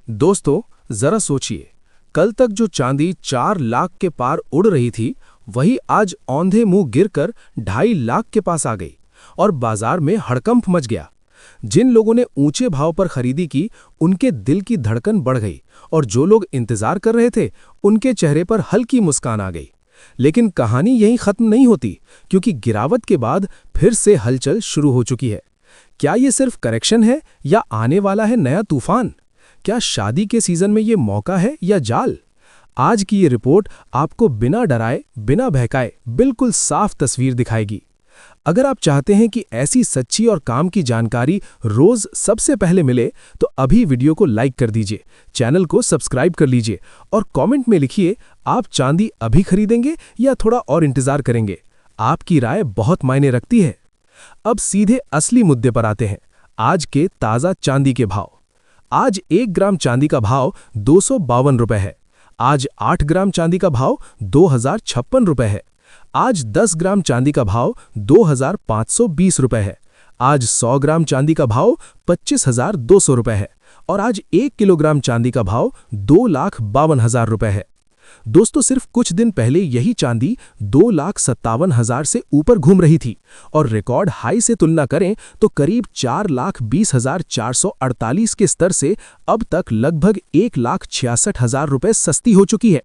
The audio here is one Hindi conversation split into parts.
दोस्तों, जरा सोचिए, कल तक जो चांदी 4 लाख के पार उड़ रही थी, वही आज औंधे मुंह गिरकर 2.5 लाख के पास आ गई और बाजार में हड़कंप मच गया। जिन लोगों ने ऊंचे भाव पर खरीदी की, उनके दिल की धड़कन बढ़ गई और जो लोग इंतजार कर रहे थे, उनके चेहरे पर हल्की मुस्कान आ गई। लेकिन कहानी यहीं खत्म नहीं होती, क्योंकि गिरावट के बाद फिर से हलचल शुरू हो चुकी है। क्या ये सिर्फ करेक्शन है या आने वाला है नया तूफान? क्या शादी के सीजन में ये मौका है या जाल? आज की ये रिपोर्ट आपको बिना डराए, बिना बहकाए बिल्कुल साफ तस्वीर दिखाएगी। अगर आप चाहते हैं कि ऐसी सच्ची और काम की जानकारी रोज सबसे पहले मिले, तो अभी वीडियो को लाइक कर दीजिए, चैनल को सब्सक्राइब कर लीजिए और कमेंट में लिखिए, आप चांदी अभी खरीदेंगे या थोड़ा और इंतजार करेंगे। आपकी राय बहुत मायने रखती है। अब सीधे असली मुद्दे पर आते हैं, आज के ताज़ा चांदी के भाव। आज 1 ग्राम चांदी का भाव 252 रुपए है। आज 8 ग्राम चांदी का भाव 2056 रुपए है। आज 10 ग्राम चांदी का भाव 2520 रुपए है। आज 100 ग्राम चांदी का भाव 25,200 रुपए है और आज 1 किलोग्राम चांदी का भाव 2,52,000 रुपए है। दोस्तों, सिर्फ कुछ दिन पहले यही चांदी 2,57,000 से ऊपर घूम रही थी और रिकॉर्ड हाई से तुलना करें तो करीब 4,20,448 के स्तर से अब तक लगभग 1,66,000 रुपए सस्ती हो चुकी है।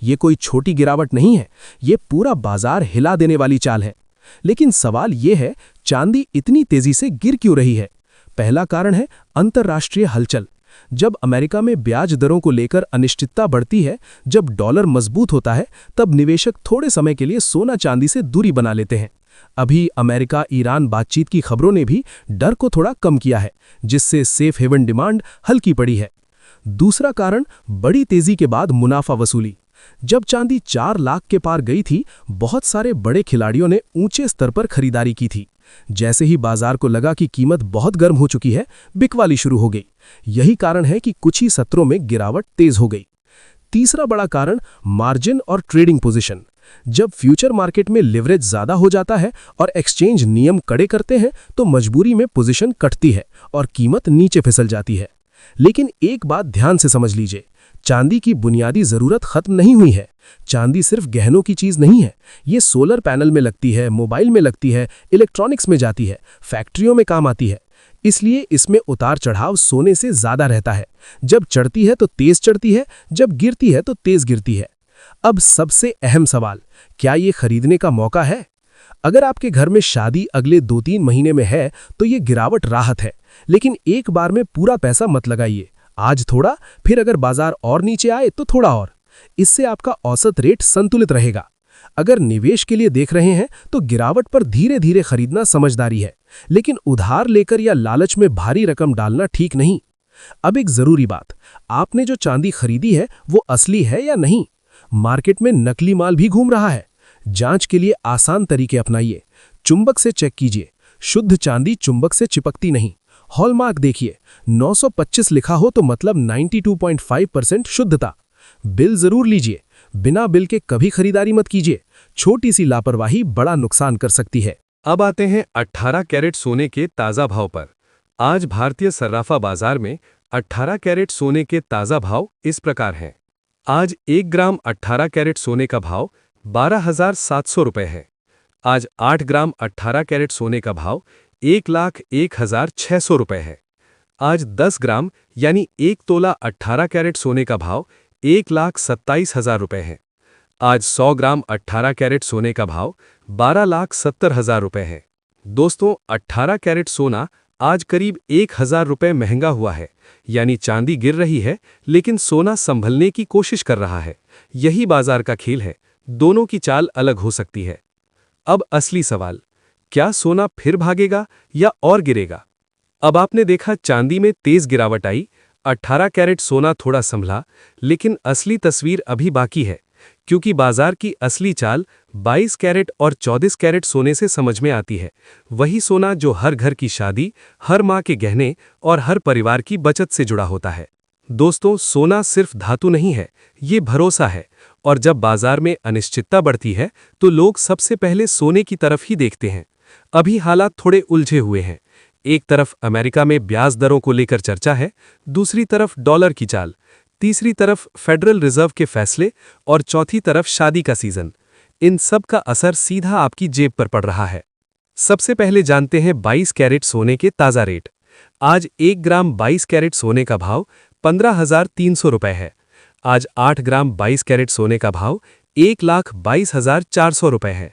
ये कोई छोटी गिरावट नहीं है, ये पूरा बाजार हिला देने वाली चाल है। लेकिन सवाल ये है, चांदी इतनी तेजी से गिर क्यों रही है? पहला कारण है अंतर्राष्ट्रीय हलचल। जब अमेरिका में ब्याज दरों को लेकर अनिश्चितता बढ़ती है, जब डॉलर मजबूत होता है, तब निवेशक थोड़े समय के लिए सोना चांदी से दूरी बना लेते हैं। अभी अमेरिका ईरान बातचीत की खबरों ने भी डर को थोड़ा कम किया है, जिससे सेफ हेवन डिमांड हल्की पड़ी है। दूसरा कारण, बड़ी तेजी के बाद मुनाफा वसूली। जब चांदी 4 लाख के पार गई थी, बहुत सारे बड़े खिलाड़ियों ने ऊंचे स्तर पर खरीदारी की थी। जैसे ही बाजार को लगा कि कीमत बहुत गर्म हो चुकी है, बिकवाली शुरू हो गई। यही कारण है कि कुछ ही सत्रों में गिरावट तेज हो गई। तीसरा बड़ा कारण, मार्जिन और ट्रेडिंग पोजीशन। जब फ्यूचर मार्केट में लिवरेज ज्यादा हो जाता है और एक्सचेंज नियम कड़े करते हैं, तो मजबूरी में पोजीशन कटती है और कीमत नीचे फिसल जाती है। लेकिन एक बात ध्यान से समझ लीजिए, चांदी की बुनियादी जरूरत खत्म नहीं हुई है। चांदी सिर्फ गहनों की चीज नहीं है, ये सोलर पैनल में लगती है, मोबाइल में लगती है, इलेक्ट्रॉनिक्स में जाती है, फैक्ट्रियों में काम आती है। इसलिए इसमें उतार चढ़ाव सोने से ज्यादा रहता है। जब चढ़ती है तो तेज चढ़ती है, जब गिरती है तो तेज गिरती है। अब सबसे अहम सवाल, क्या ये खरीदने का मौका है? अगर आपके घर में शादी अगले 2-3 महीने में है, तो ये गिरावट राहत है। लेकिन एक बार में पूरा पैसा मत लगाइए। आज थोड़ा, फिर अगर बाजार और नीचे आए तो थोड़ा और। इससे आपका औसत रेट संतुलित रहेगा। अगर निवेश के लिए देख रहे हैं, तो गिरावट पर धीरे धीरे खरीदना समझदारी है, लेकिन उधार लेकर या लालच में भारी रकम डालना ठीक नहीं। अब एक जरूरी बात, आपने जो चांदी खरीदी है वो असली है या नहीं? मार्केट में नकली माल भी घूम रहा है। जांच के लिए आसान तरीके अपनाइए। चुंबक से चेक कीजिए। शुद्ध चांदी चुंबक से चिपकती नहीं। हॉलमार्क देखिए, 925 लिखा हो तो मतलब 92.5% शुद्धता। बिल जरूर लीजिए। बिना बिल के कभी खरीदारी मत कीजिए। छोटी सी लापरवाही बड़ा नुकसान कर सकती है। अब आते हैं 18 कैरेट सोने के ताज़ा भाव पर। आज भारतीय सर्राफा बाजार में 18 कैरेट सोने के ताज़ा भाव इस प्रकार हैं। आज 1 ग्राम 18 कैरेट सोने का भाव 12,700 रुपये है। आज 8 ग्राम 18 कैरेट सोने का भाव 1,01,600 रुपये है। आज 10 ग्राम यानी 1 तोला 18 कैरेट सोने का भाव 1,27,000 रुपये है। आज 100 ग्राम 18 कैरेट सोने का भाव 12,70,000 रुपये है। दोस्तों, 18 कैरेट सोना आज करीब 1,000 रुपये महंगा हुआ है। यानी चांदी गिर रही है, लेकिन सोना संभलने की कोशिश कर रहा है। यही बाजार का खेल है, दोनों की चाल अलग हो सकती है। अब असली सवाल, क्या सोना फिर भागेगा या और गिरेगा? अब आपने देखा चांदी में तेज गिरावट आई, 18 कैरेट सोना थोड़ा संभला, लेकिन असली तस्वीर अभी बाकी है। क्योंकि बाजार की असली चाल 22 कैरेट और 24 कैरेट सोने से समझ में आती है। वही सोना जो हर घर की शादी, हर माँ के गहने और हर परिवार की बचत से जुड़ा होता है। दोस्तों, सोना सिर्फ धातु नहीं है, ये भरोसा है। और जब बाजार में अनिश्चितता बढ़ती है, तो लोग सबसे पहले सोने की तरफ ही देखते हैं। अभी हालात थोड़े उलझे हुए हैं। एक तरफ अमेरिका में ब्याज दरों को लेकर चर्चा है, दूसरी तरफ डॉलर की चाल, तीसरी तरफ फेडरल रिजर्व के फैसले और चौथी तरफ शादी का सीजन। इन सब का असर सीधा आपकी जेब पर पड़ रहा है। सबसे पहले जानते हैं 22 कैरेट सोने के ताज़ा रेट। आज 1 ग्राम 22 कैरेट सोने का भाव 15,300 रुपए है। आज 8 ग्राम 22 कैरेट सोने का भाव 1,22,400 रुपए है।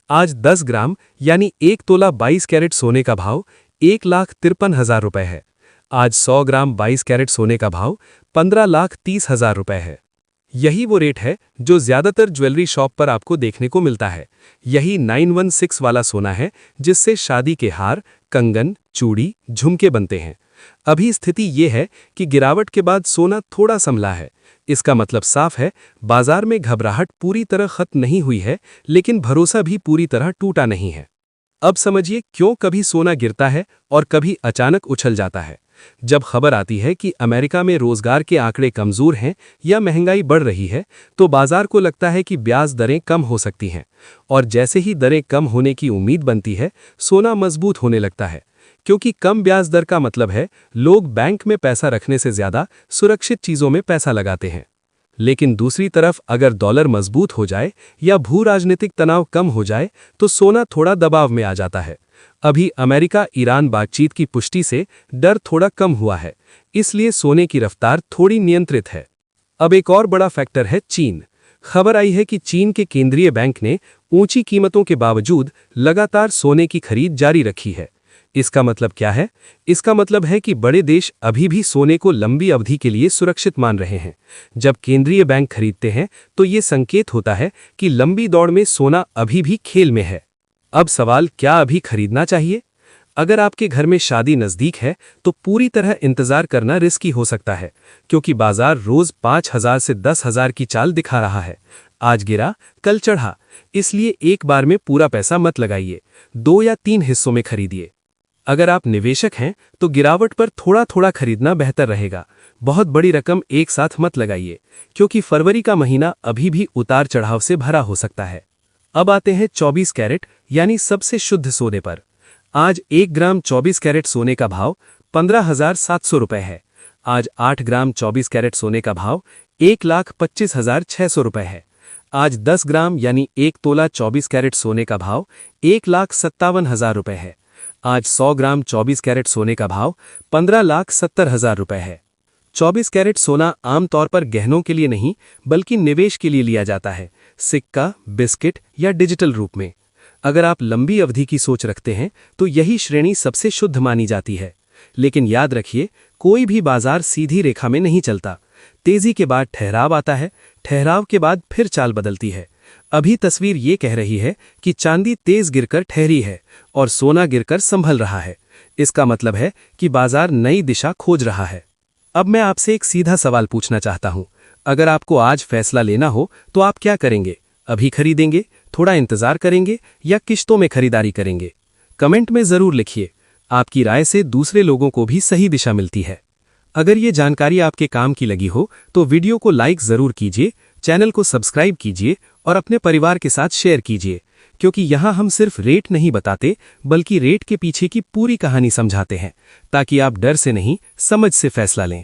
आज 10 ग्राम यानी 1 तोला 22 कैरेट सोने का भाव 1,53,000 रुपए है। आज 100 ग्राम 22 कैरेट सोने का भाव 15,30,000 रुपए है। यही वो रेट है जो ज्यादातर ज्वेलरी शॉप पर आपको देखने को मिलता है। यही 916 वाला सोना है जिससे शादी के हार, कंगन, चूड़ी, झुमके बनते हैं। अभी स्थिति ये है कि गिरावट के बाद सोना थोड़ा संभला है। इसका मतलब साफ है, बाजार में घबराहट पूरी तरह खत्म नहीं हुई है, लेकिन भरोसा भी पूरी तरह टूटा नहीं है। अब समझिए क्यों कभी सोना गिरता है और कभी अचानक उछल जाता है। जब खबर आती है कि अमेरिका में रोजगार के आंकड़े कमजोर हैं या महंगाई बढ़ रही है, तो बाजार को लगता है कि ब्याज दरें कम हो सकती हैं, और जैसे ही दरें कम होने की उम्मीद बनती है, सोना मजबूत होने लगता है। क्योंकि कम ब्याज दर का मतलब है लोग बैंक में पैसा रखने से ज्यादा सुरक्षित चीजों में पैसा लगाते हैं। लेकिन दूसरी तरफ अगर डॉलर मजबूत हो जाए या भू राजनीतिक तनाव कम हो जाए तो सोना थोड़ा दबाव में आ जाता है। अभी अमेरिका ईरान बातचीत की पुष्टि से डर थोड़ा कम हुआ है, इसलिए सोने की रफ्तार थोड़ी नियंत्रित है। अब एक और बड़ा फैक्टर है चीन। खबर आई है कि चीन के केंद्रीय बैंक ने ऊंची कीमतों के बावजूद लगातार सोने की खरीद जारी रखी है। इसका मतलब क्या है? इसका मतलब है कि बड़े देश अभी भी सोने को लंबी अवधि के लिए सुरक्षित मान रहे हैं। जब केंद्रीय बैंक खरीदते हैं तो ये संकेत होता है कि लंबी दौड़ में सोना अभी भी खेल में है। अब सवाल, क्या अभी खरीदना चाहिए? अगर आपके घर में शादी नजदीक है तो पूरी तरह इंतजार करना रिस्की हो सकता है, क्योंकि बाजार रोज 5,000 से 10,000 की चाल दिखा रहा है। आज गिरा, कल चढ़ा, इसलिए एक बार में पूरा पैसा मत लगाइए, 2 या 3 हिस्सों में खरीदिए। अगर आप निवेशक हैं तो गिरावट पर थोड़ा थोड़ा खरीदना बेहतर रहेगा। बहुत बड़ी रकम एक साथ मत लगाइए, क्योंकि फरवरी का महीना अभी भी उतार चढ़ाव से भरा हो सकता है। अब आते हैं 24 कैरेट यानी सबसे शुद्ध सोने पर। आज 1 ग्राम 24 कैरेट सोने का भाव 15,700 रुपए है। आज 8 ग्राम 24 कैरेट सोने का भाव 1,25,600 रुपए है। आज 10 ग्राम यानी 1 तोला 24 कैरेट सोने का भाव 1,57,000 रुपए है। आज 100 ग्राम 24 कैरेट सोने का भाव 15,70,000 रुपए है। 24 कैरेट सोना आमतौर पर गहनों के लिए नहीं बल्कि निवेश के लिए लिया जाता है, सिक्का, बिस्किट या डिजिटल रूप में। अगर आप लंबी अवधि की सोच रखते हैं तो यही श्रेणी सबसे शुद्ध मानी जाती है। लेकिन याद रखिए, कोई भी बाजार सीधी रेखा में नहीं चलता। तेजी के बाद ठहराव आता है, ठहराव के बाद फिर चाल बदलती है। अभी तस्वीर ये कह रही है कि चांदी तेज गिरकर ठहरी है और सोना गिरकर संभल रहा है। इसका मतलब है कि बाजार नई दिशा खोज रहा है। अब मैं आपसे एक सीधा सवाल पूछना चाहता हूं। अगर आपको आज फैसला लेना हो तो आप क्या करेंगे? अभी खरीदेंगे, थोड़ा इंतजार करेंगे या किश्तों में खरीदारी करेंगे? कमेंट में जरूर लिखिए। आपकी राय से दूसरे लोगों को भी सही दिशा मिलती है। अगर ये जानकारी आपके काम की लगी हो तो वीडियो को लाइक जरूर कीजिए, चैनल को सब्सक्राइब कीजिए और अपने परिवार के साथ शेयर कीजिए, क्योंकि यहाँ हम सिर्फ रेट नहीं बताते बल्कि रेट के पीछे की पूरी कहानी समझाते हैं, ताकि आप डर से नहीं समझ से फैसला लें।